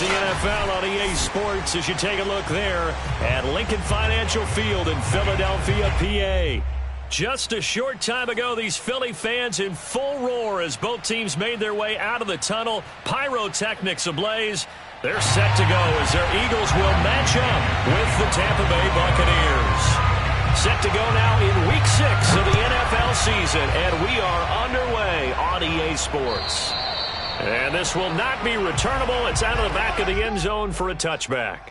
It's the NFL on EA Sports as you take a look there at Lincoln Financial Field in Philadelphia, PA. Just a short time ago, these Philly fans in full roar as both teams made their way out of the tunnel. Pyrotechnics ablaze. They're set to go as their Eagles will match up with the Tampa Bay Buccaneers. Set to go now in Week 6 of the NFL season, and we are underway on EA Sports. And this will not be returnable. It's out of the back of the end zone for a touchback.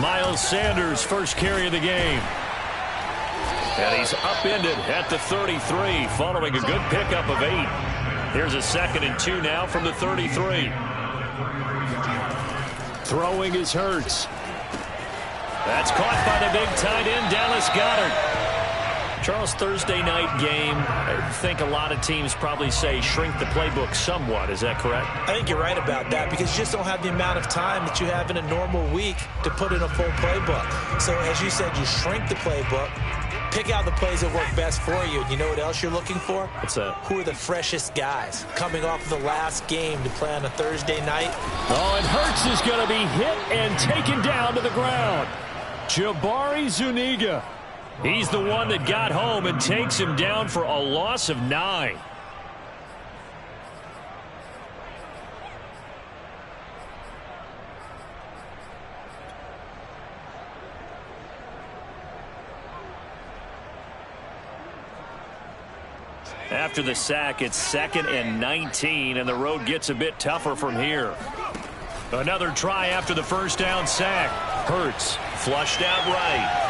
Miles Sanders, first carry of the game. And he's upended at the 33, following a good pickup of 8. Here's a 2nd and 2 now from the 33. Throwing is Hurts. That's caught by the big tight end, Dallas Goedert. Charles, Thursday night game, I think a lot of teams probably say shrink the playbook somewhat. Is that correct? I think you're right about that because you just don't have the amount of time that you have in a normal week to put in a full playbook. So as you said, you shrink the playbook, pick out the plays that work best for you. And you know what else you're looking for? What's that? Who are the freshest guys coming off the last game to play on a Thursday night? Oh, and Hurts is going to be hit and taken down to the ground. Jabari Zuniga. He's the one that got home and takes him down for a loss of 9. After the sack, it's 2nd and 19, and the road gets a bit tougher from here. Another try after the first down sack. Hurts flushed out right.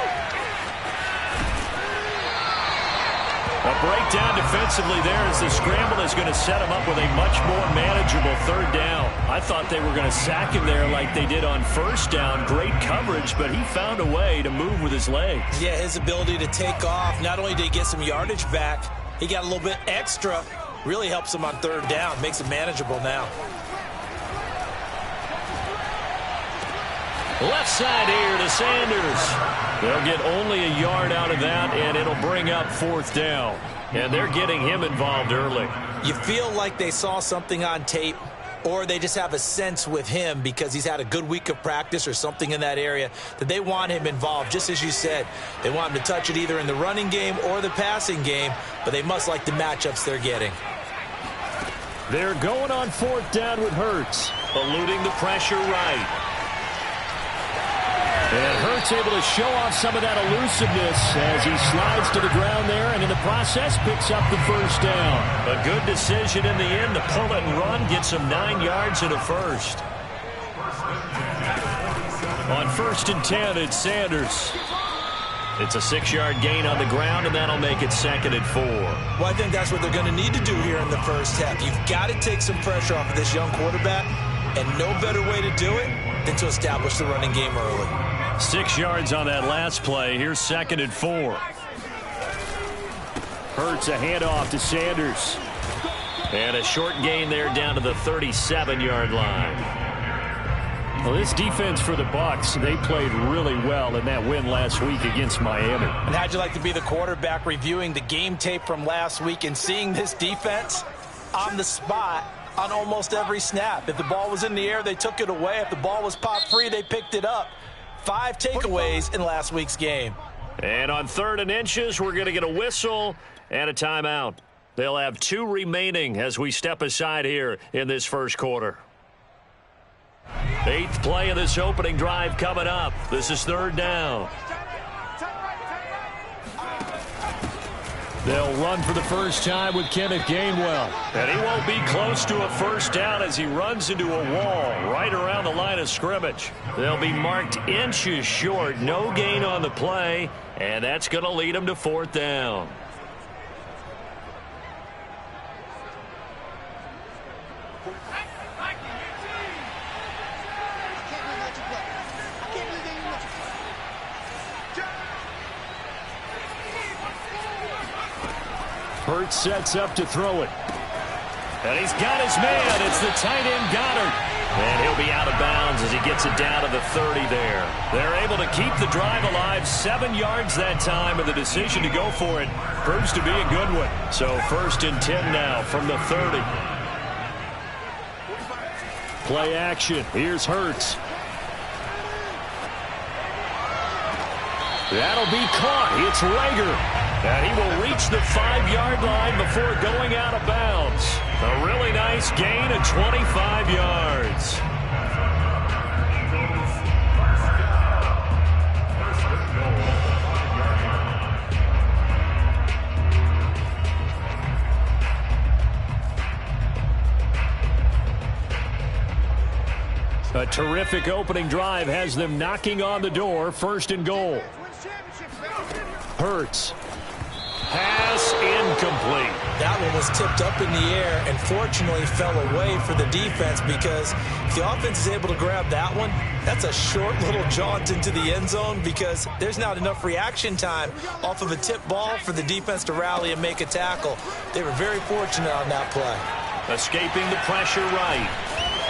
A breakdown defensively there as the scramble is going to set him up with a much more manageable 3rd down. I thought they were going to sack him there like they did on 1st down. Great coverage, but he found a way to move with his legs. Yeah, his ability to take off. Not only did he get some yardage back, he got a little bit extra. Really helps him on 3rd down. Makes it manageable now. Left side here to Sanders. They'll get only a yard out of that, and it'll bring up 4th down. And they're getting him involved early. You feel like they saw something on tape, or they just have a sense with him because he's had a good week of practice or something in that area that they want him involved. Just as you said, they want him to touch it either in the running game or the passing game, but they must like the matchups they're getting. They're going on 4th down with Hurts, eluding the pressure right. And Hurts able to show off some of that elusiveness as he slides to the ground there and in the process picks up the 1st down. A good decision in the end to pull it and run, gets him 9 yards and a 1st. On 1st and 10, it's Sanders. It's a 6-yard gain on the ground, and that'll make it 2nd and 4. Well, I think that's what they're going to need to do here in the first half. You've got to take some pressure off of this young quarterback, and no better way to do it than to establish the running game early. 6 yards on that last play. Here's 2nd and 4. Hurts a handoff to Sanders. And a short gain there down to the 37-yard line. Well, this defense for the Bucs, they played really well in that win last week against Miami. And how'd you like to be the quarterback reviewing the game tape from last week and seeing this defense on the spot on almost every snap? If the ball was in the air, they took it away. If the ball was popped free, they picked it up. 5 takeaways in last week's game. And on 3rd and inches, we're going to get a whistle and a timeout. They'll have 2 remaining as we step aside here in this first quarter. 8th play of this opening drive coming up. This is 3rd down. They'll run for the first time with Kenneth Gainwell. And he won't be close to a 1st down as he runs into a wall right around the line of scrimmage. They'll be marked inches short. No gain on the play. And that's going to lead them to 4th down. Hurts sets up to throw it. And he's got his man. It's the tight end Goddard. And he'll be out of bounds as he gets it down to the 30 there. They're able to keep the drive alive. 7 yards that time, and the decision to go for it proves to be a good one. So 1st and 10 now from the 30. Play action. Here's Hurts. That'll be caught. It's Rager. And he will reach the 5-yard line before going out of bounds. A really nice gain of 25 yards. A terrific opening drive has them knocking on the door. 1st and goal. Hurts. Pass incomplete. That one was tipped up in the air and fortunately fell away for the defense, because if the offense is able to grab that one, that's a short little jaunt into the end zone, because there's not enough reaction time off of a tip ball for the defense to rally and make a tackle. They were very fortunate on that play. Escaping the pressure right.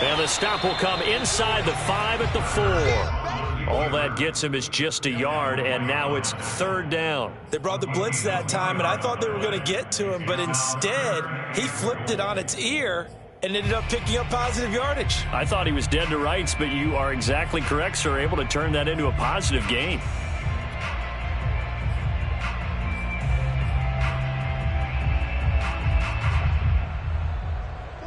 And the stop will come inside the 5 at the 4. All that gets him is just a yard, and now it's 3rd down. They brought the blitz that time, and I thought they were going to get to him, but instead he flipped it on its ear and ended up picking up positive yardage. I thought he was dead to rights, but you are exactly correct, sir. Able to turn that into a positive gain.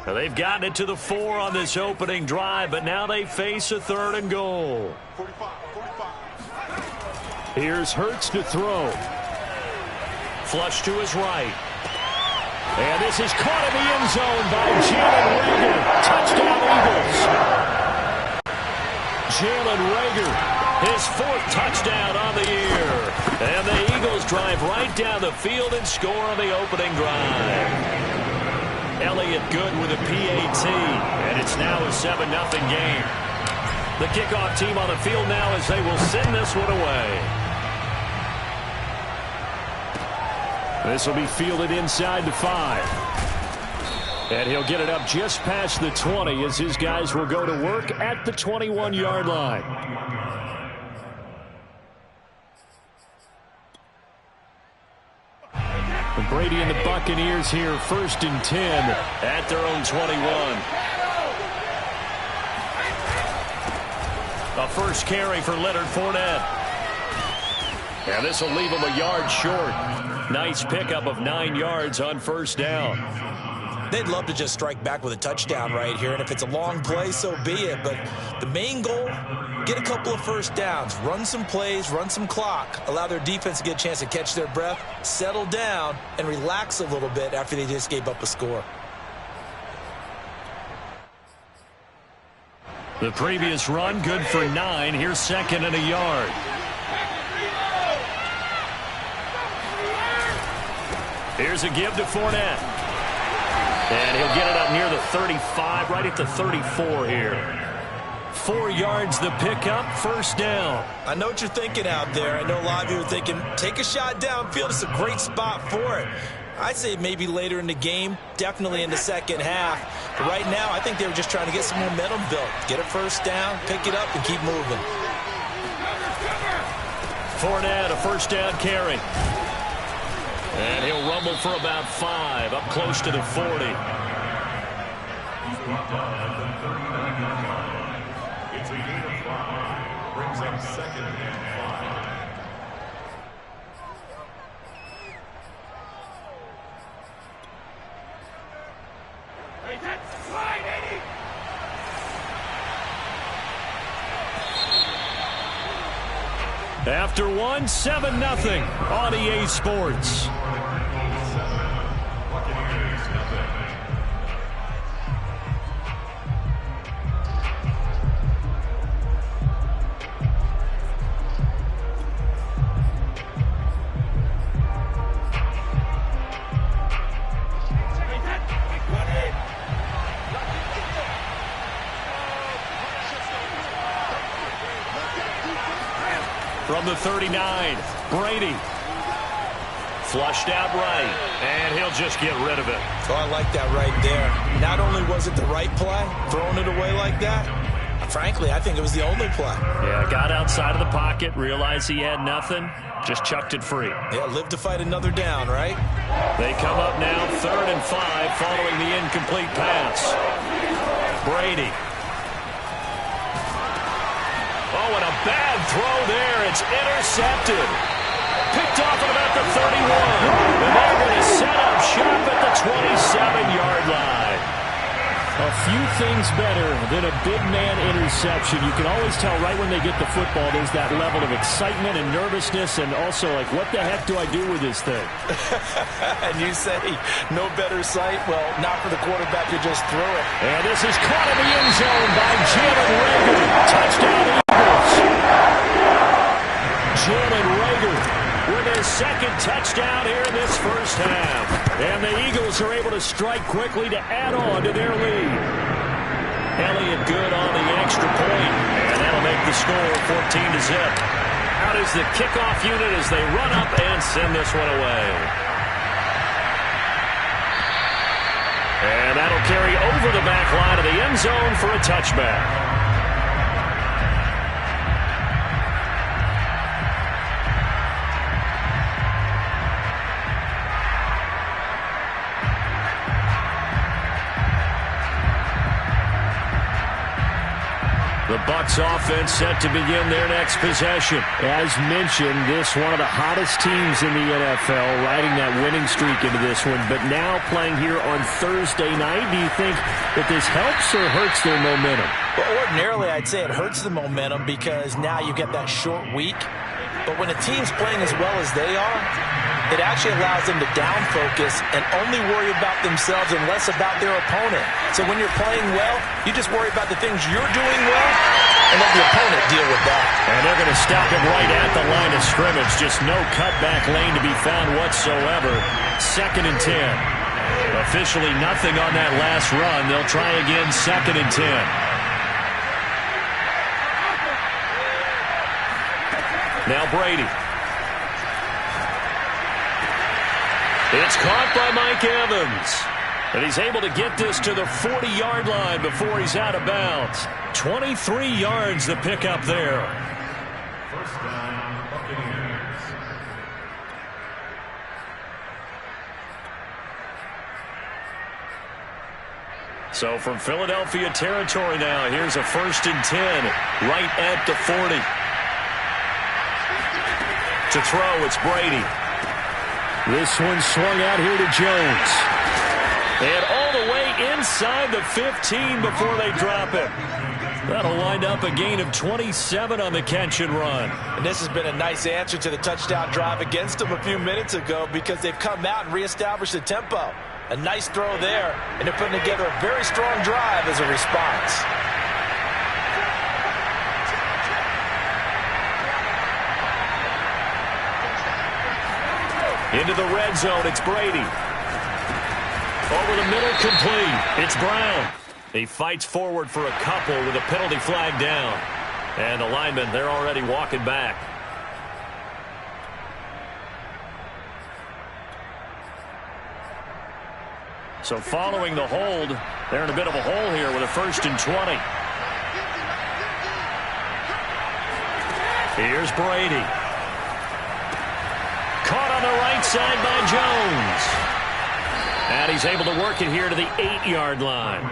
Now they've gotten it to the 4 on this opening drive, but now they face a 3rd and goal. Here's Hurts to throw. Flush to his right. And this is caught in the end zone by Jalen Rager. Touchdown, Eagles. Jalen Rager, his 4th touchdown on the year. And the Eagles drive right down the field and score on the opening drive. Elliott good with a PAT, and it's now a 7-0 game. The kickoff team on the field now as they will send this one away. This will be fielded inside the 5. And he'll get it up just past the 20 as his guys will go to work at the 21-yard line. Brady and the Buccaneers here, 1st and 10 at their own 21. A first carry for Leonard Fournette. And this will leave him a yard short. Nice pickup of 9 yards on 1st down. They'd love to just strike back with a touchdown right here, and if it's a long play, so be it. But the main goal, get a couple of 1st downs, run some plays, run some clock, allow their defense to get a chance to catch their breath, settle down, and relax a little bit after they just gave up a score. The previous run, good for 9. Here's 2nd and a yard. Here's a give to Fournette. And he'll get it up near the 35, right at the 34 here. 4 yards the pickup, 1st down. I know what you're thinking out there. I know a lot of you are thinking, take a shot downfield. It's a great spot for it. I'd say maybe later in the game, definitely in the second half. But right now, I think they were just trying to get some momentum built. Get a 1st down, pick it up, and keep moving. Fournette, a 1st down carry. And he'll rumble for about 5, up close to the 40. It's a gain of 5. Brings up 2nd and 5. After 1, 7-0 on EA Sports. From the 39, Brady Flushed out right, and he'll just get rid of it. Oh, I like that right there. Not only was it the right play, throwing it away like that, frankly, I think it was the only play. Yeah, got outside of the pocket, realized he had nothing, just chucked it free. Yeah, live to fight another down, right? They come up now 3rd and 5 following the incomplete pass. Brady. Oh, and a bad throw there. It's intercepted. Picked off at about the 31. And they're going to set up shop at the 27-yard line. A few things better than a big man interception. You can always tell right when they get the football, there's that level of excitement and nervousness, and also like, what the heck do I do with this thing? And you say, no better sight? Well, not for the quarterback to just throw it. And this is caught in the end zone by Jalen Reagor. Touchdown, Eagles. Jalen Reagor with his second touchdown here in this first half. And the Eagles are able to strike quickly to add on to their lead. Elliott good on the extra point, and that'll make the score 14-0. Out is the kickoff unit as they run up and send this one away. And that'll carry over the back line of the end zone for a touchback. The Bucs offense set to begin their next possession. As mentioned, this one of the hottest teams in the NFL, riding that winning streak into this one, but now playing here on Thursday night. Do you think that this helps or hurts their momentum? Well, ordinarily, I'd say it hurts the momentum because now you get that short week. But when a team's playing as well as they are, it actually allows them to down focus and only worry about themselves and less about their opponent. So when you're playing well, you just worry about the things you're doing well and let the opponent deal with that. And they're going to stop him right at the line of scrimmage. Just no cutback lane to be found whatsoever. 2nd and 10. Officially nothing on that last run. They'll try again 2nd and 10. Now Brady. It's caught by Mike Evans. And he's able to get this to the 40-yard line before he's out of bounds. 23 yards the pickup there. First down, Buccaneers. So from Philadelphia territory now, here's a 1st and 10 right at the 40. To throw, it's Brady. This one swung out here to Jones. And all the way inside the 15 before they drop it. That'll wind up a gain of 27 on the catch and run. And this has been a nice answer to the touchdown drive against them a few minutes ago because they've come out and reestablished the tempo. A nice throw there, and they're putting together a very strong drive as a response. Into the red zone, it's Brady. Over the middle, complete. It's Brown. He fights forward for a couple with a penalty flag down. And the linemen, they're already walking back. So following the hold, they're in a bit of a hole here with a 1st and 20. Here's Brady. Caught on the right side by Jones. And he's able to work it here to the 8-yard line.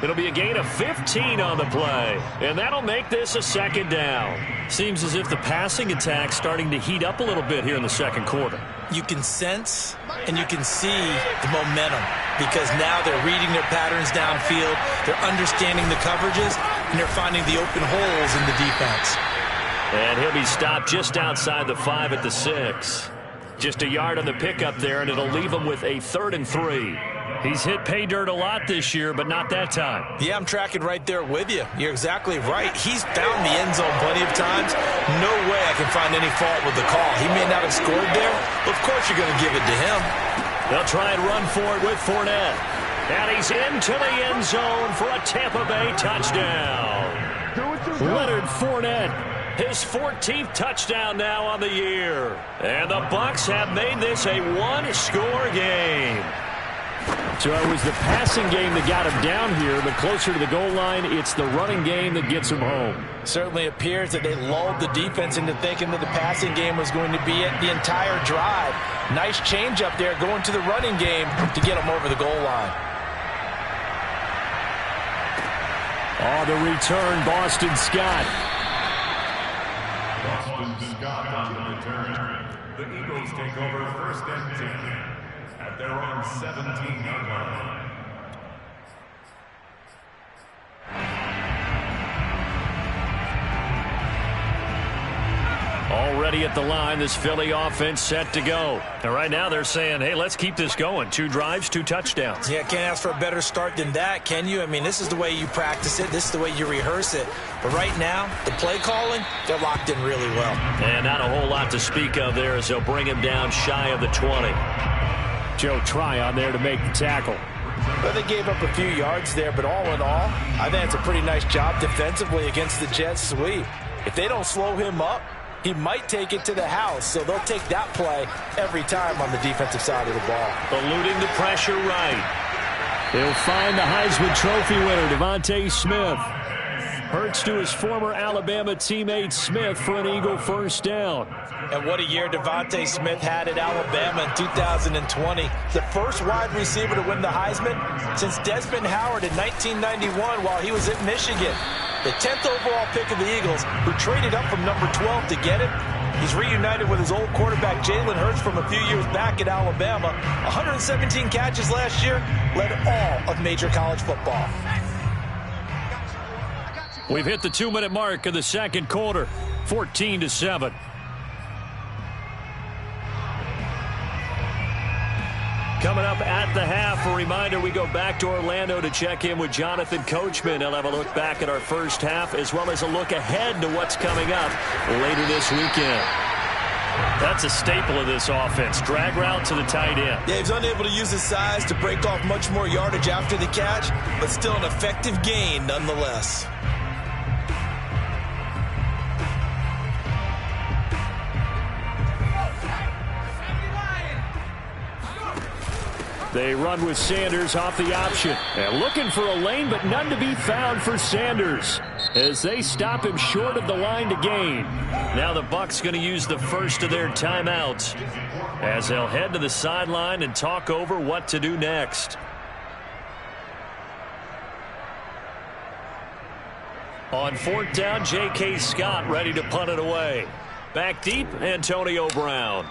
It'll be a gain of 15 on the play. And that'll make this a 2nd down. Seems as if the passing attack's starting to heat up a little bit here in the second quarter. You can sense and you can see the momentum because now they're reading their patterns downfield, they're understanding the coverages, and they're finding the open holes in the defense. And he'll be stopped just outside the 5 at the 6. Just a yard on the pickup there, and it'll leave him with a 3rd and 3. He's hit pay dirt a lot this year, but not that time. Yeah, I'm tracking right there with you. You're exactly right. He's found the end zone plenty of times. No way I can find any fault with the call. He may not have scored there, but of course you're going to give it to him. They'll try and run for it with Fournette. And he's into the end zone for a Tampa Bay touchdown. Leonard Fournette His 14th touchdown now on the year. And the Bucs have made this a one-score game. So it was the passing game that got him down here, but closer to the goal line, it's the running game that gets him home. Certainly appears that they lulled the defense into thinking that the passing game was going to be it the entire drive. Nice change up there going to the running game to get him over the goal line. Oh, the return, Boston Scott. Boston Scott on the return. The Eagles take over 1st and 10 at their own 17-yard line. Already at the line, this Philly offense set to go. And right now they're saying, hey, let's keep this going. 2 drives, 2 touchdowns. Yeah, can't ask for a better start than that, can you? I mean, this is the way you practice it. This is the way you rehearse it. But right now, the play calling, they're locked in really well. And not a whole lot to speak of there as they'll bring him down shy of the 20. Joe Tryon there to make the tackle. Well, they gave up a few yards there, but all in all, I think it's a pretty nice job defensively against the Jets sweep. If they don't slow him up, he might take it to the house, so they'll take that play every time on the defensive side of the ball. Eluding the pressure right. They'll find the Heisman Trophy winner, Devontae Smith. Hurts to his former Alabama teammate Smith for an Eagle first down. And what a year Devontae Smith had at Alabama in 2020. The first wide receiver to win the Heisman since Desmond Howard in 1991 while he was at Michigan. The 10th overall pick of the Eagles, who traded up from number 12 to get it. He's reunited with his old quarterback Jalen Hurts from a few years back at Alabama. 117 catches last year, led all of major college football. We've hit the 2-minute mark of the second quarter, 14-7. Coming up at the half, a reminder we go back to Orlando to check in with Jonathan Coachman. He'll have a look back at our first half as well as a look ahead to what's coming up later this weekend. That's a staple of this offense. Drag route to the tight end. Yeah, he's unable to use his size to break off much more yardage after the catch, but still an effective gain nonetheless. They run with Sanders off the option. And looking for a lane, but none to be found for Sanders as they stop him short of the line to gain. Now the Bucs going to use the first of their timeouts as they'll head to the sideline and talk over what to do next. On 4th down, J.K. Scott ready to punt it away. Back deep, Antonio Brown.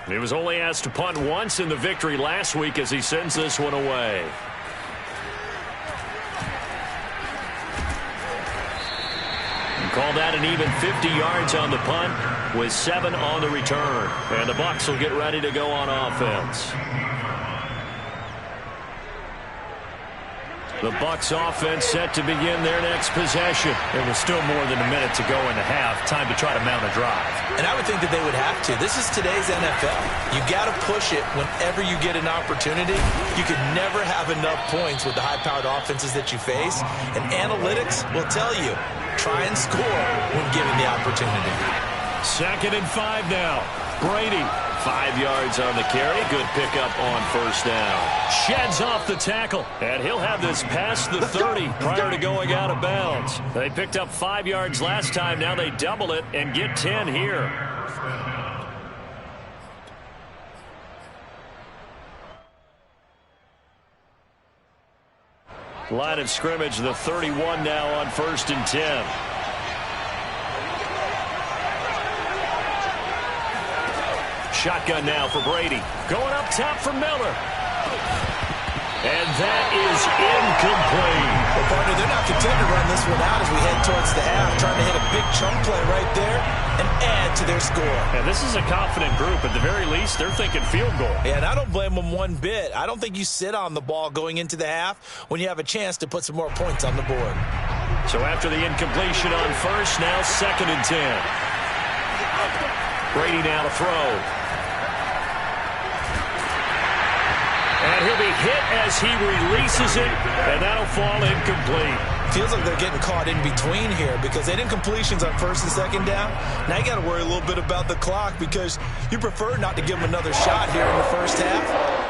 He was only asked to punt once in the victory last week as he sends this one away. Call that an even 50 yards on the punt with 7 on the return. And the Bucs will get ready to go on offense. The Bucs offense set to begin their next possession. It was still more than a minute to go in the half. Time to try to mount a drive. And I would think that they would have to. This is today's NFL. You got to push it whenever you get an opportunity. You could never have enough points with the high-powered offenses that you face. And analytics will tell you, try and score when given the opportunity. 2nd and 5 now. Brady. 5 yards on the carry. Good pickup on first down. Sheds off the tackle. And he'll have this past the 30 prior to going out of bounds. They picked up 5 yards last time. Now they double it and get 10 here. Line of scrimmage, the 31 now on 1st and 10. Shotgun now for Brady. Going up top for Miller. And that is incomplete. Well, partner, they're not content to run this one out as we head towards the half, trying to hit a big chunk play right there and add to their score. And this is a confident group. At the very least, they're thinking field goal. Yeah, and I don't blame them one bit. I don't think you sit on the ball going into the half when you have a chance to put some more points on the board. So after the incompletion on first, now 2nd and 10. Brady now to throw. And he'll be hit as he releases it, and that'll fall incomplete. Feels like they're getting caught in between here because they didn't completions on first and second down. Now you got to worry a little bit about the clock because you prefer not to give them another shot here in the first half.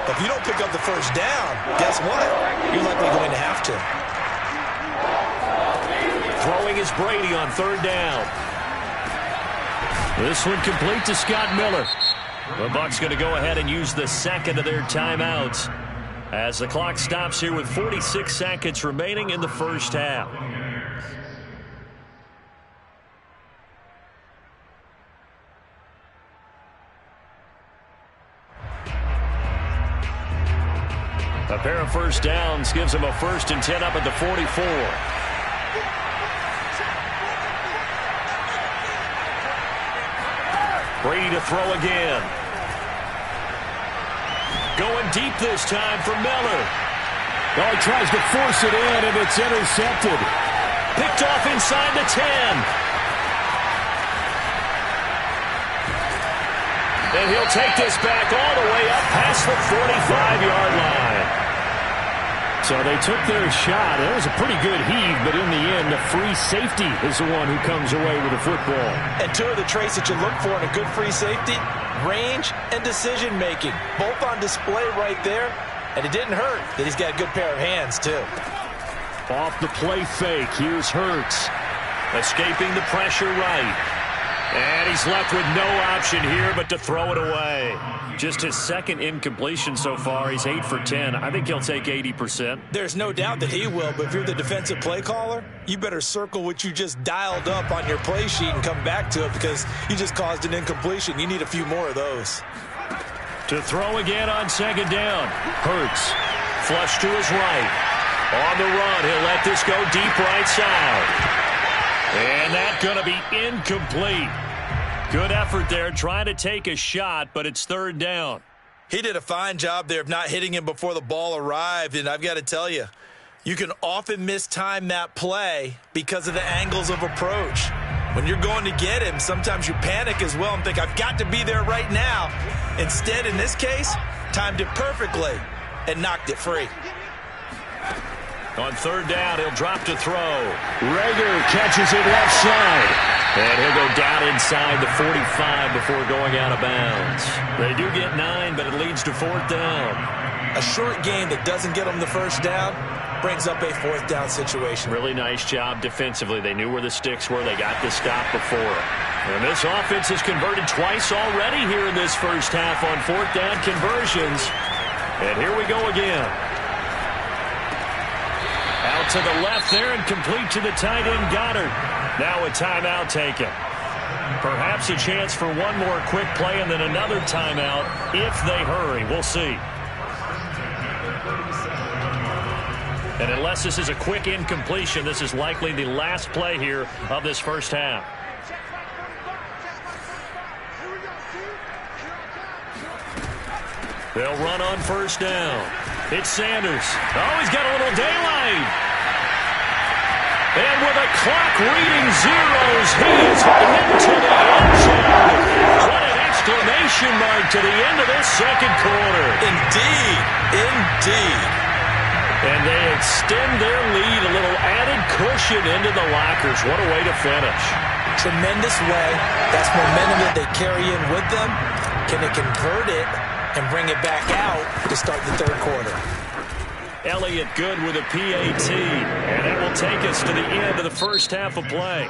But if you don't pick up the first down, guess what? You're likely going to have to. Throwing is Brady on third down. This one complete to Scott Miller. The Bucs going to go ahead and use the second of their timeouts as the clock stops here with 46 seconds remaining in the first half. A pair of first downs gives them a 1st and 10 up at the 44. Brady to throw again. Going deep this time for Miller. Oh, he tries to force it in, and it's intercepted. Picked off inside the 10. And he'll take this back all the way up past the 45-yard line. So they took their shot. It was a pretty good heave, but in the end, the free safety is the one who comes away with the football. And two of the traits that you look for in a good free safety, range and decision-making, both on display right there. And it didn't hurt that he's got a good pair of hands, too. Off the play fake, here's Hurts. Escaping the pressure right. And he's left with no option here but to throw it away. Just his second incompletion so far. He's 8 for 10. I think he'll take 80%. There's no doubt that he will, but if you're the defensive play caller, you better circle what you just dialed up on your play sheet and come back to it because you just caused an incompletion. You need a few more of those. To throw again on second down. Hurts. Flush to his right. On the run, he'll let this go deep right side. And that's going to be incomplete. Good effort there trying to take a shot, but it's third down. He did a fine job there of not hitting him before the ball arrived, and I've got to tell you, you can often mistime that play because of the angles of approach. When you're going to get him, sometimes you panic as well and think, I've got to be there right now. Instead, in this case, timed it perfectly and knocked it free. On third down, he'll drop to throw. Rager catches it left side. And he'll go down inside the 45 before going out of bounds. They do get 9, but it leads to fourth down. A short game that doesn't get them the first down brings up a fourth down situation. Really nice job defensively. They knew where the sticks were. They got the stop before. And this offense has converted twice already here in this first half on fourth down conversions. And here we go again. Out to the left there and complete to the tight end Goddard. Now a timeout taken. Perhaps a chance for one more quick play and then another timeout if they hurry. We'll see. And unless this is a quick incompletion, this is likely the last play here of this first half. They'll run on first down. It's Sanders. Oh, he's got a little daylight. And with a clock reading zeros, he is heading into the end zone. What an exclamation mark to the end of this second quarter. Indeed. Indeed. And they extend their lead, a little added cushion into the lockers. What a way to finish. Tremendous way. That's momentum that they carry in with them. Can they convert it and bring it back out to start the third quarter? Elliott good with a PAT, and that will take us to the end of the first half of play.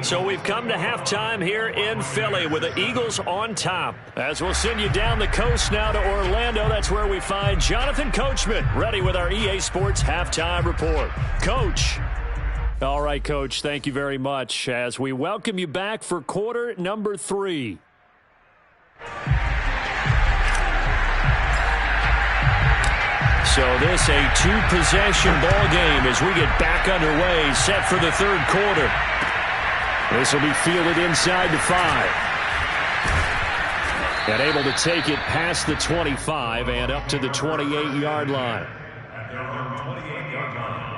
So we've come to halftime here in Philly with the Eagles on top. As we'll send you down the coast now to Orlando, that's where we find Jonathan Coachman ready with our EA Sports halftime report. Coach. All right, Coach, thank you very much as we welcome you back for quarter number 3. So this a 2-possession ball game as we get back underway, set for the third quarter. This will be fielded inside the 5. And able to take it past the 25 and up to the 28-yard line. At their own 28-yard line.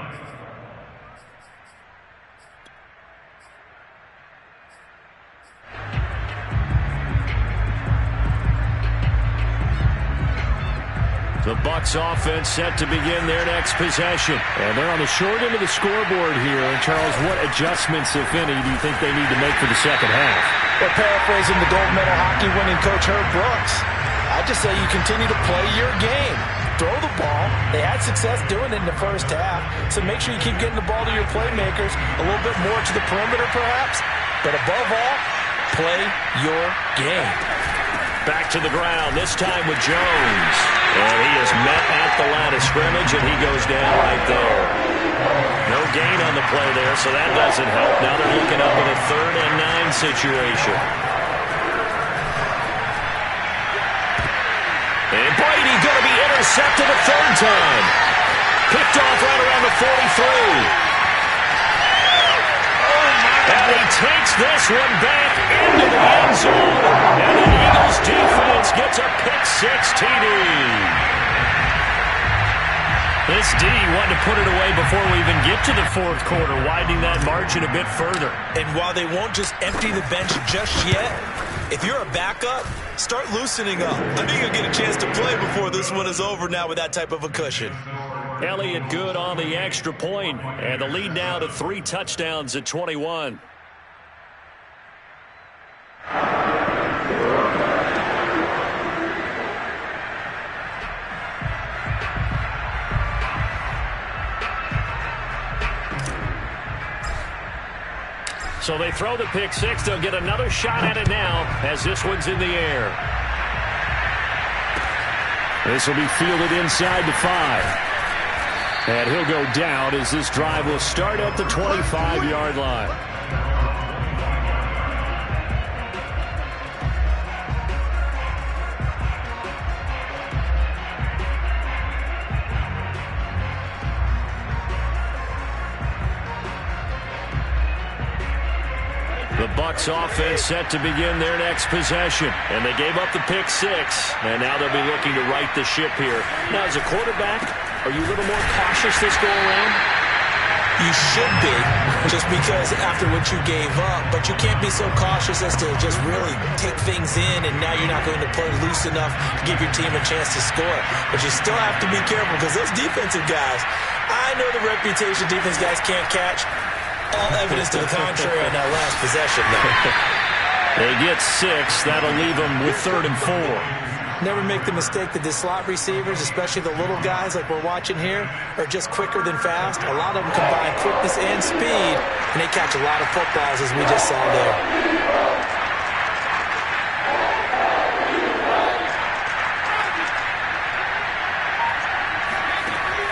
The Bucs offense set to begin their next possession. And they're on the short end of the scoreboard here. And, Charles, what adjustments, if any, do you think they need to make for the second half? Well, paraphrasing the gold medal hockey winning coach Herb Brooks, I just say you continue to play your game. Throw the ball. They had success doing it in the first half, so make sure you keep getting the ball to your playmakers, a little bit more to the perimeter perhaps, but above all, play your game. Back to the ground, this time with Jones. And he is met at the line of scrimmage, and he goes down right there. No gain on the play there, so that doesn't help. Now they're looking up in a 3rd and 9 situation. And Brady going to be intercepted a 3rd time. Picked off right around the 43. And he takes this one back into the end zone. And the Eagles defense gets a pick-6 TD. This D wanted to put it away before we even get to the 4th quarter, widening that margin a bit further. And while they won't just empty the bench just yet, if you're a backup, start loosening up. I think you'll get a chance to play before this one is over now with that type of a cushion. Elliott good on the extra point, and the lead now to 3 touchdowns at 21. So they throw the pick-6. They'll get another shot at it now as this one's in the air. This will be fielded inside the 5. And he'll go down as this drive will start at the 25-yard line. The Bucs offense set to begin their next possession. And they gave up the pick-6. And now they'll be looking to right the ship here. Now, as a quarterback, are you a little more cautious this go-around? You should be, just because after what you gave up. But you can't be so cautious as to just really take things in, and now you're not going to play loose enough to give your team a chance to score. But you still have to be careful because those defensive guys, I know the reputation defense guys can't catch. All evidence to the contrary on that last possession, though. They get 6. That'll leave them with 3rd and 4. Never make the mistake that the slot receivers, especially the little guys like we're watching here, are just quicker than fast. A lot of them combine quickness and speed, and they catch a lot of footballs, as we just saw there.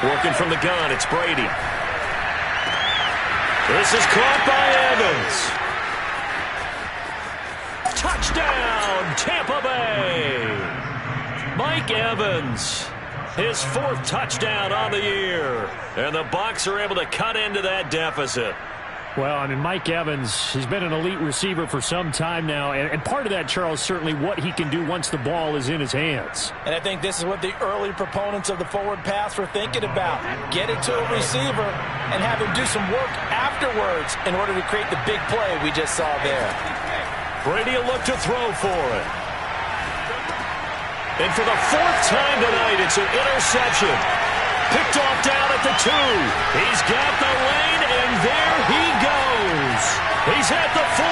Working from the gun, it's Brady. This is caught by Evans. Touchdown, Tampa Bay. Mike Evans, his 4th touchdown on the year. And the Bucs are able to cut into that deficit. Well, I mean, Mike Evans, he's been an elite receiver for some time now. And part of that, Charles, certainly what he can do once the ball is in his hands. And I think this is what the early proponents of the forward pass were thinking about. Get it to a receiver and have him do some work afterwards in order to create the big play we just saw there. Brady will look to throw for it. And for the 4th time tonight, it's an interception. Picked off down at the 2. He's got the lane, and there he goes. He's at the 40.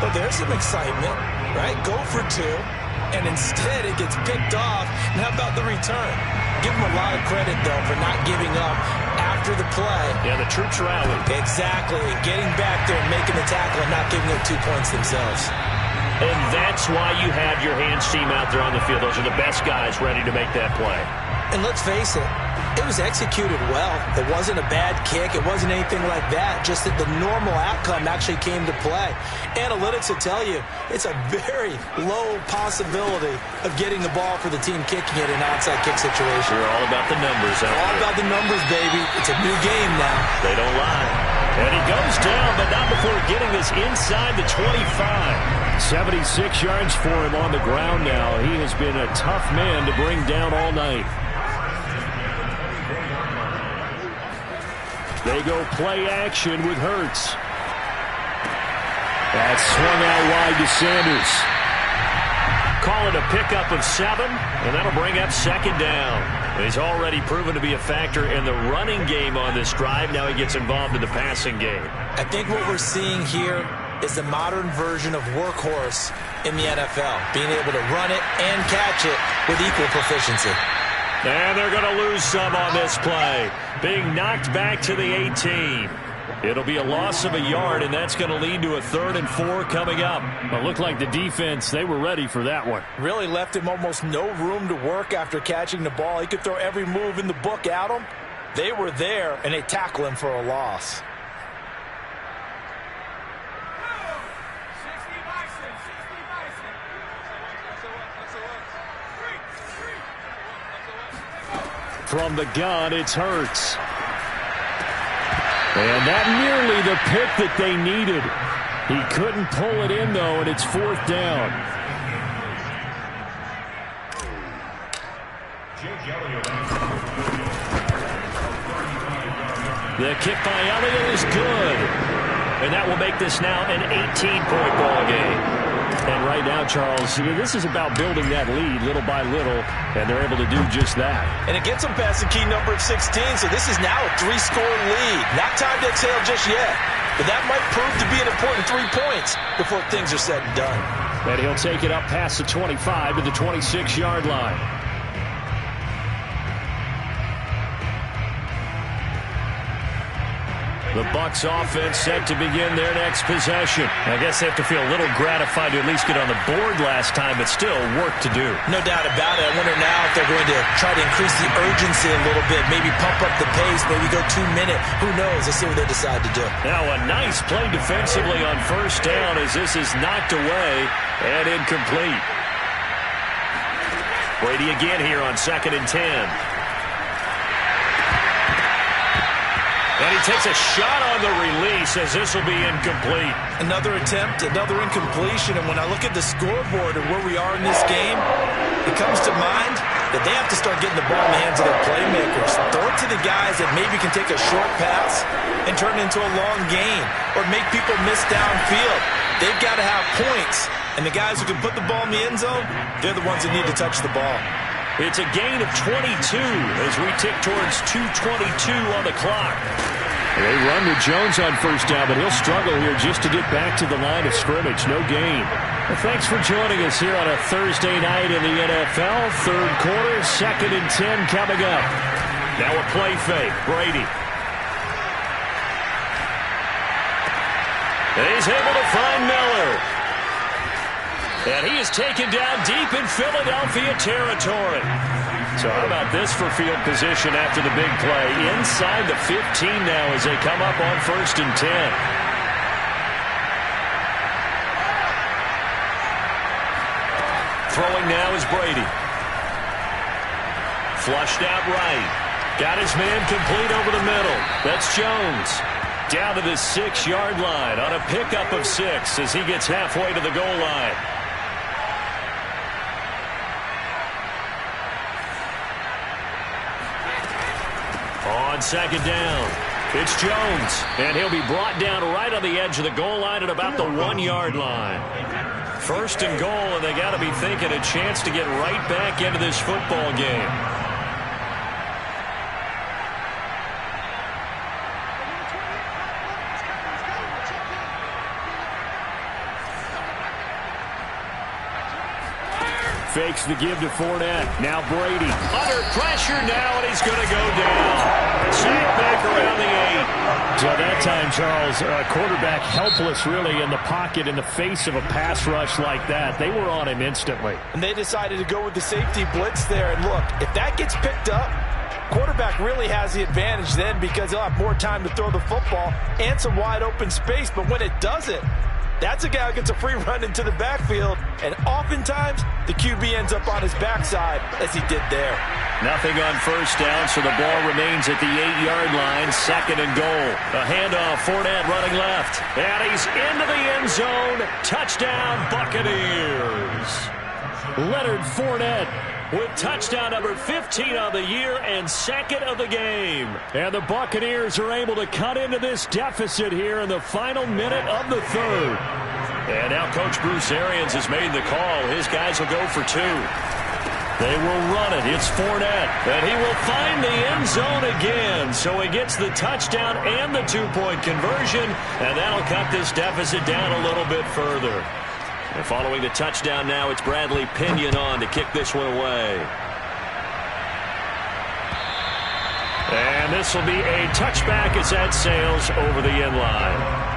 But there's some excitement, right? Go for 2, and instead it gets picked off. And how about the return? Give him a lot of credit, though, for not giving up after the play. Yeah, the troops rallied. Exactly. Getting back there and making the tackle and not giving up 2 points themselves. And that's why you have your hands team out there on the field. Those are the best guys ready to make that play. And let's face it, it was executed well. It wasn't a bad kick. It wasn't anything like that. Just that the normal outcome actually came to play. Analytics will tell you it's a very low possibility of getting the ball for the team kicking it in an onside kick situation. You're all about the numbers out there. All about the numbers, baby. It's a new game now. They don't lie. And he goes down, but not before getting this inside the 25. 76 yards for him on the ground now. He has been a tough man to bring down all night. They go play action with Hurts. That's swung out wide to Sanders. Call it a pickup of 7, and that'll bring up 2nd down. He's already proven to be a factor in the running game on this drive. Now he gets involved in the passing game. I think what we're seeing here is the modern version of workhorse in the NFL, being able to run it and catch it with equal proficiency. And they're going to lose some on this play, being knocked back to the 18. It'll be a loss of a yard, and that's going to lead to a 3rd and 4 coming up. It looked like the defense, they were ready for that one. Really left him almost no room to work after catching the ball. He could throw every move in the book at him. They were there, and they tackle him for a loss. From the gun, it's Hurts. And that nearly the pick that they needed. He couldn't pull it in, though, and it's 4th down. The kick by Elliott is good. And that will make this now an 18-point ball game. And right now, Charles, this is about building that lead little by little, and they're able to do just that. And it gets them past the key number of 16, so this is now a 3-score lead. Not time to exhale just yet, but that might prove to be an important 3 points before things are said and done. And he'll take it up past the 25 to the 26-yard line. The Bucs offense set to begin their next possession. I guess they have to feel a little gratified to at least get on the board last time, but still work to do. No doubt about it. I wonder now if they're going to try to increase the urgency a little bit, maybe pump up the pace, maybe go 2-minute. Who knows? Let's see what they decide to do. Now a nice play defensively on 1st down as this is knocked away and incomplete. Brady again here on 2nd and 10. And he takes a shot on the release as this will be incomplete. Another attempt, another incompletion. And when I look at the scoreboard and where we are in this game, it comes to mind that they have to start getting the ball in the hands of their playmakers. Throw it to the guys that maybe can take a short pass and turn it into a long gain or make people miss downfield. They've got to have points. And the guys who can put the ball in the end zone, they're the ones that need to touch the ball. It's a gain of 22 as we tick towards 2:22 on the clock. They run with Jones on 1st down, but he'll struggle here just to get back to the line of scrimmage. No gain. Well, thanks for joining us here on a Thursday night in the NFL. 3rd quarter, 2nd and 10 coming up. Now a play fake. Brady. And he's able to find Miller. And he is taken down deep in Philadelphia territory. So how about this for field position after the big play? Inside the 15 now as they come up on 1st and 10. Throwing now is Brady. Flushed out right. Got his man complete over the middle. That's Jones. Down to the 6-yard line on a pickup of 6 as he gets halfway to the goal line. On 2nd down, it's Jones, and he'll be brought down right on the edge of the goal line at about the 1-yard line. 1st and goal, and they got to be thinking a chance to get right back into this football game. Fakes the give to Fournette. Now Brady. Under pressure now, and he's going to go down. Sacked back around the 8. So that time, Charles, quarterback helpless really in the pocket in the face of a pass rush like that. They were on him instantly. And they decided to go with the safety blitz there. And look, if that gets picked up, quarterback really has the advantage then because he'll have more time to throw the football and some wide open space. But when it doesn't, that's a guy who gets a free run into the backfield, and oftentimes the QB ends up on his backside as he did there. Nothing on 1st down, so the ball remains at the 8-yard line, 2nd and goal. A handoff, Fournette running left, and he's into the end zone. Touchdown, Buccaneers. Leonard Fournette with touchdown number 15 on the year and 2nd of the game. And the Buccaneers are able to cut into this deficit here in the final minute of the 3rd. And now Coach Bruce Arians has made the call. His guys will go for 2. They will run it. It's Fournette. And he will find the end zone again. So he gets the touchdown and the 2-point conversion. And that'll cut this deficit down a little bit further. And following the touchdown now, it's Bradley Pinion on to kick this one away. And this will be a touchback as that sails over the end line.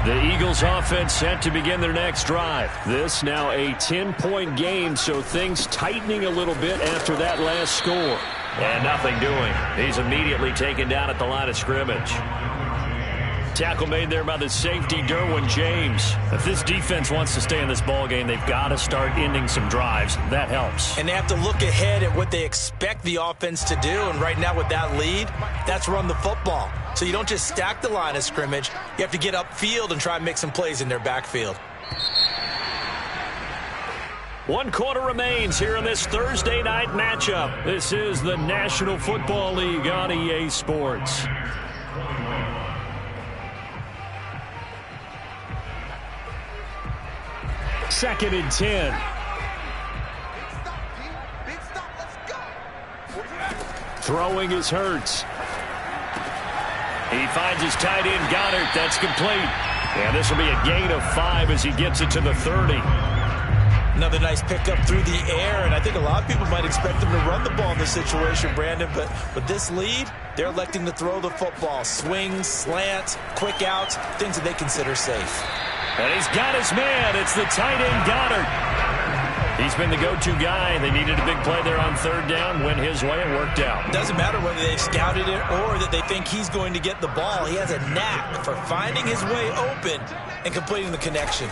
The Eagles offense set to begin their next drive. This now a 10-point game, so things tightening a little bit after that last score. And nothing doing. He's immediately taken down at the line of scrimmage. Tackle made there by the safety, Derwin James. If this defense wants to stay in this ballgame, they've got to start ending some drives. That helps. And they have to look ahead at what they expect the offense to do. And right now with that lead, that's run the football. So you don't just stack the line of scrimmage. You have to get upfield and try and make some plays in their backfield. 1 quarter remains here in this Thursday night matchup. This is the National Football League on EA Sports. Second and 10. Throwing is Hurts. He finds his tight end, Goddard. That's complete. And this will be a gain of 5 as he gets it to the 30. Another nice pickup through the air, and I think a lot of people might expect him to run the ball in this situation, Brandon, but with this lead, they're electing to throw the football. Swings, slants, quick outs, things that they consider safe. And he's got his man. It's the tight end, Goddard. He's been the go-to guy. They needed a big play there on 3rd down. Went his way and worked out. Doesn't matter whether they've scouted it or that they think he's going to get the ball. He has a knack for finding his way open and completing the connection.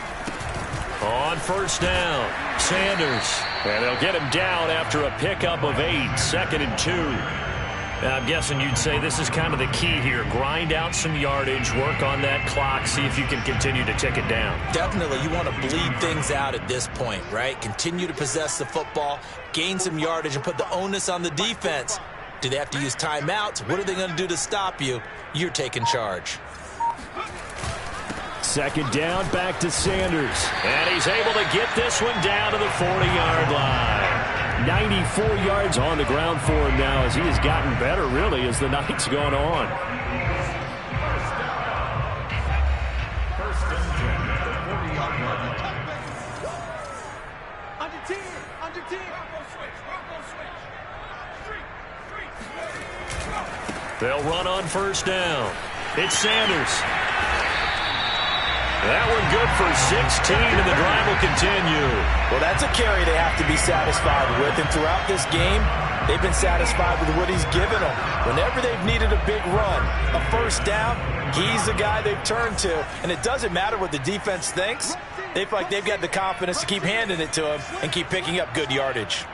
On 1st down, Sanders. And they'll get him down after a pickup of 8. 2nd and 2. I'm guessing you'd say this is kind of the key here. Grind out some yardage, work on that clock, see if you can continue to tick it down. Definitely. You want to bleed things out at this point, right? Continue to possess the football, gain some yardage, and put the onus on the defense. Do they have to use timeouts? What are they going to do to stop you? You're taking charge. 2nd down, back to Sanders. And he's able to get this one down to the 40-yard line. 94 yards on the ground for him now as he has gotten better, really, as the night's gone on. They'll run on 1st down. It's Sanders. That one good for 16, and the drive will continue. Well, that's a carry they have to be satisfied with, and throughout this game, they've been satisfied with what he's given them. Whenever they've needed a big run, a 1st down, he's the guy they've turned to, and it doesn't matter what the defense thinks. They feel like they've got the confidence to keep handing it to him and keep picking up good yardage.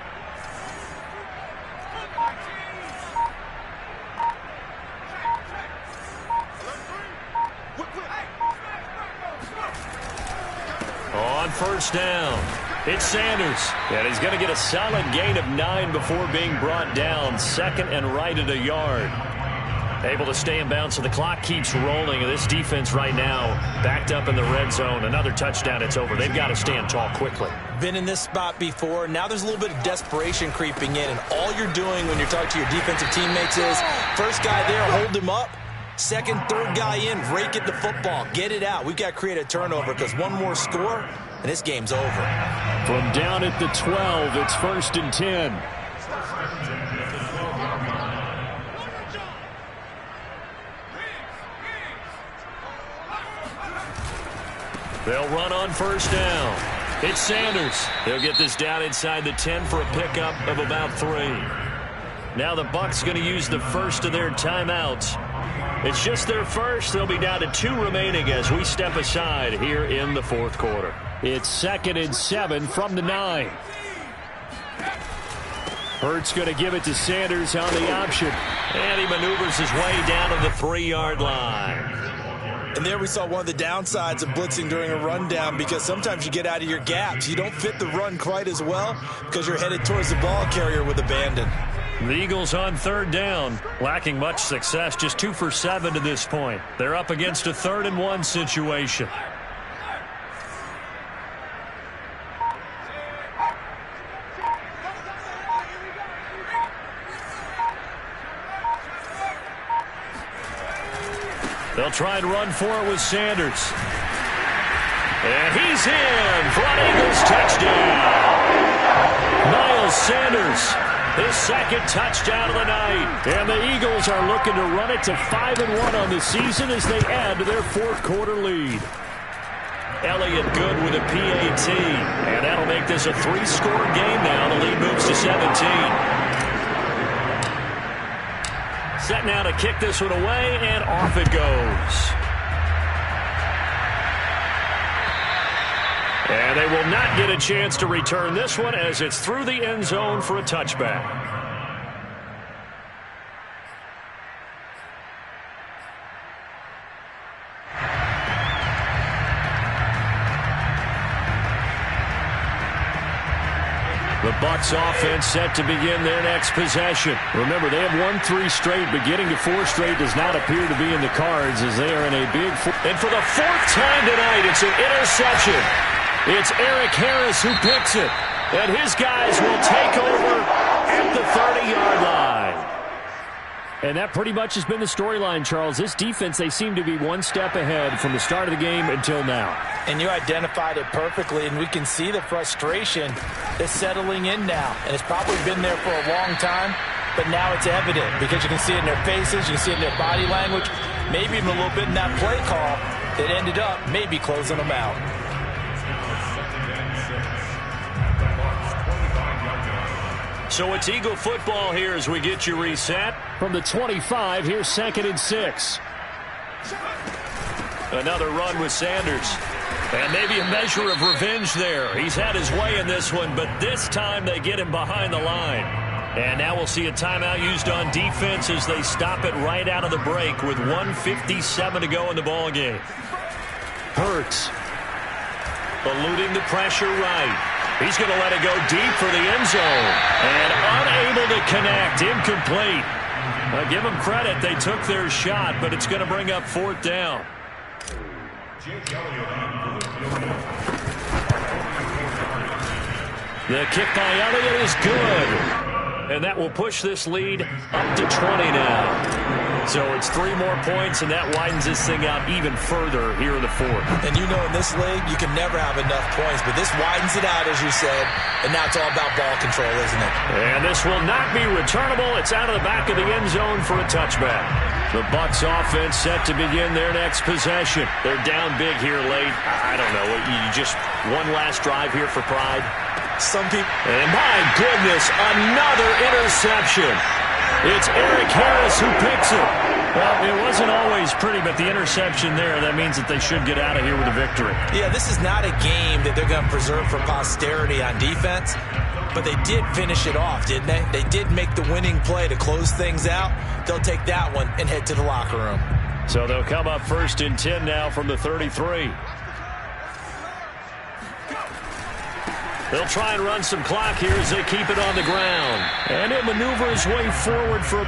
On 1st down, it's Sanders. And he's going to get a solid gain of 9 before being brought down. 2nd and right at a yard. Able to stay in bounds, so the clock keeps rolling. And this defense right now backed up in the red zone. Another touchdown, it's over. They've got to stand tall quickly. Been in this spot before. Now there's a little bit of desperation creeping in. And all you're doing when you're talking to your defensive teammates is, first guy there, hold him up. 2nd, 3rd guy in, rake at the football. Get it out. We've got to create a turnover because one more score, and this game's over. From down at the 12, it's 1st and 10. They'll run on 1st down. It's Sanders. They'll get this down inside the 10 for a pickup of about 3. Now the Bucs going to use the first of their timeouts. It's just their first. They'll be down to 2 remaining as we step aside here in the 4th quarter. It's 2nd and 7 from the 9. Hurts going to give it to Sanders on the option. And he maneuvers his way down to the 3-yard line. And there we saw one of the downsides of blitzing during a rundown, because sometimes you get out of your gaps. You don't fit the run quite as well because you're headed towards the ball carrier with abandon. The Eagles on third down, lacking much success, just 2 for 7 to this point. They're up against a 3rd and 1 situation. They'll try and run for it with Sanders. And he's in for an Eagles touchdown. Miles Sanders, his 2nd touchdown of the night. And the Eagles are looking to run it to 5-1 on the season as they add to their 4th quarter lead. Elliott good with a PAT. And that'll make this a 3-score game now. The lead moves to 17. Set now to kick this one away, and off it goes. And they will not get a chance to return this one as it's through the end zone for a touchback. The Bucs offense set to begin their next possession. Remember, they have won 3 straight, but getting to 4 straight does not appear to be in the cards as they are in a big... And for the 4th time tonight, it's an interception. It's Eric Harris who picks it. And his guys will take over at the 30-yard line. And that pretty much has been the storyline, Charles. This defense, they seem to be one step ahead from the start of the game until now. And you identified it perfectly, and we can see the frustration is settling in now. And it's probably been there for a long time, but now it's evident because you can see it in their faces, you can see it in their body language, maybe even a little bit in that play call that ended up maybe closing them out. So it's Eagle football here as we get you reset. From the 25, here's 2nd and 6. Another run with Sanders. And maybe a measure of revenge there. He's had his way in this one, but this time they get him behind the line. And now we'll see a timeout used on defense as they stop it right out of the break with 1:57 to go in the ballgame. Hurts. Eluding the pressure right. He's going to let it go deep for the end zone. And unable to connect. Incomplete. Give them credit. They took their shot, but it's going to bring up 4th down. The kick by Elliott is good. And that will push this lead up to 20 now. So it's 3 more points, and that widens this thing out even further here in the 4th. And you know, in this league, you can never have enough points, but this widens it out, as you said, and now it's all about ball control, isn't it? And this will not be returnable. It's out of the back of the end zone for a touchback. The Bucs offense set to begin their next possession. They're down big here late. I don't know. You just one last drive here for pride. Some people... And my goodness, another interception. It's Eric Harris who picks it. Well, it wasn't always pretty, but the interception there, that means that they should get out of here with a victory. Yeah, this is not a game that they're going to preserve for posterity on defense, but they did finish it off, didn't they? They did make the winning play to close things out. They'll take that one and head to the locker room. So they'll come up 1st and 10 now from the 33. They'll try and run some clock here as they keep it on the ground. And he'll maneuver his way forward for